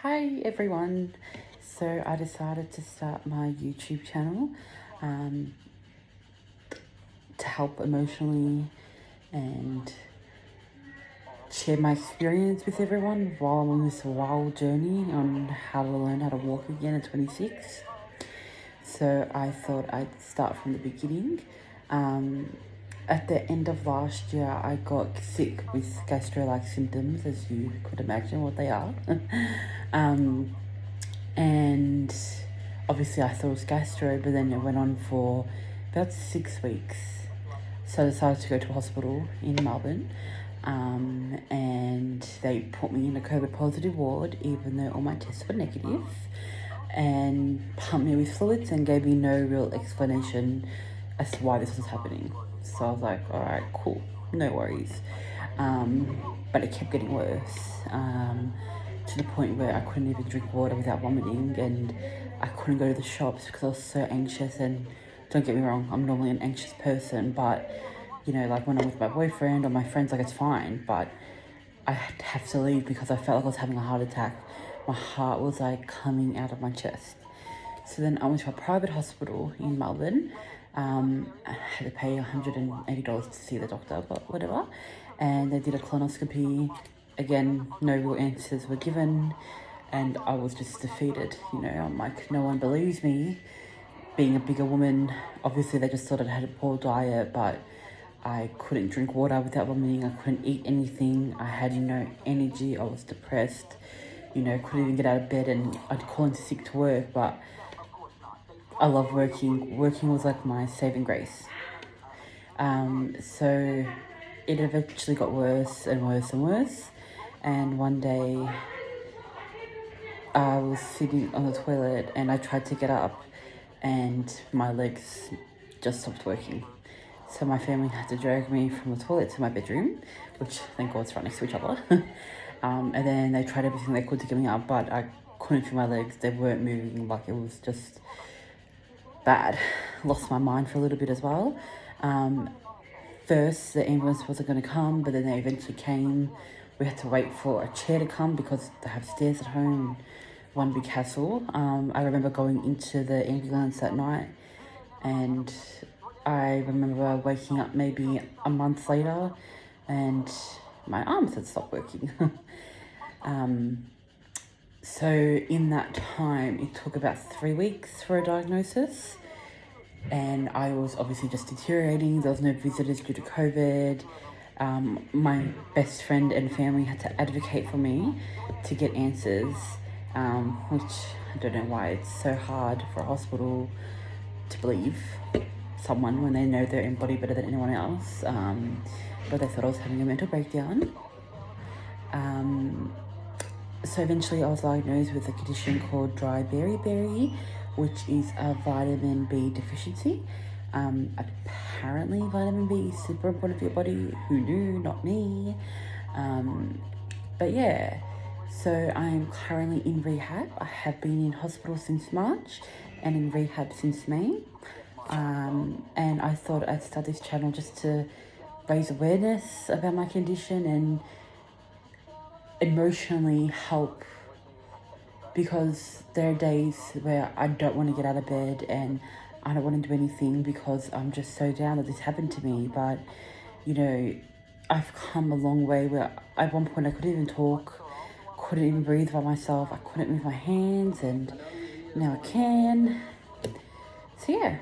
Hi everyone. So I decided to start my YouTube channel um, to help emotionally and share my experience with everyone while I'm on this wild journey on how to learn how to walk again at 26. So I thought I'd start from the beginning. Um, at the end of last year, I got sick with gastro-like symptoms, as you could imagine what they are. um, and obviously I thought it was gastro, but then it went on for about 6 weeks. So I decided to go to a hospital in Melbourne, and they put me in a COVID positive ward, even though all my tests were negative, and pumped me with fluids and gave me no real explanation as to why this was happening. So I was like, all right, cool, no worries. But it kept getting worse, to the point where I couldn't even drink water without vomiting, and I couldn't go to the shops because I was so anxious. And don't get me wrong, I'm normally an anxious person, but like when I'm with my boyfriend or my friends, like it's fine, but I have to leave because I felt like I was having a heart attack. My heart was like coming out of my chest. So then I went to a private hospital in Melbourne. I had to pay $180 to see the doctor, but whatever. And they did a colonoscopy. Again, no real answers were given. And I was just defeated. I'm like, no one believes me. Being a bigger woman, obviously they just thought I had a poor diet, but I couldn't drink water without vomiting. I couldn't eat anything. I had no energy. I was depressed. Couldn't even get out of bed, and I'd call in sick to work, but I love working. Working was like my saving grace. So it eventually got worse and worse and worse. And one day I was sitting on the toilet and I tried to get up and my legs just stopped working. So my family had to drag me from the toilet to my bedroom, which thank God it's right next to each other. And then they tried everything they could to get me up, but I couldn't feel my legs. They weren't moving. Like, it was just bad. Lost my mind for a little bit as well. First, the ambulance wasn't going to come, but then they eventually came. We had to wait for a chair to come because they have stairs at home. One big hassle. I remember going into the ambulance that night, and I remember waking up maybe a month later and my arms had stopped working. So in that time, it took about 3 weeks for a diagnosis, and I was obviously just deteriorating. There was no visitors due to COVID. My best friend and family had to advocate for me to get answers, which I don't know why it's so hard for a hospital to believe someone when they know their own body better than anyone else. But they thought I was having a mental breakdown. So eventually I was diagnosed with a condition called dry Beri, which is a vitamin B deficiency. Apparently vitamin B is super important for your body. Who knew? Not me. But yeah, so I'm currently in rehab. I have been in hospital since March and in rehab since May. And I thought I'd start this channel just to raise awareness about my condition and emotionally help, because there are days where I don't want to get out of bed and I don't want to do anything because I'm just so down that this happened to me. But I've come a long way where at one point I couldn't even talk, couldn't even breathe by myself, I couldn't move my hands, and now I can. So yeah,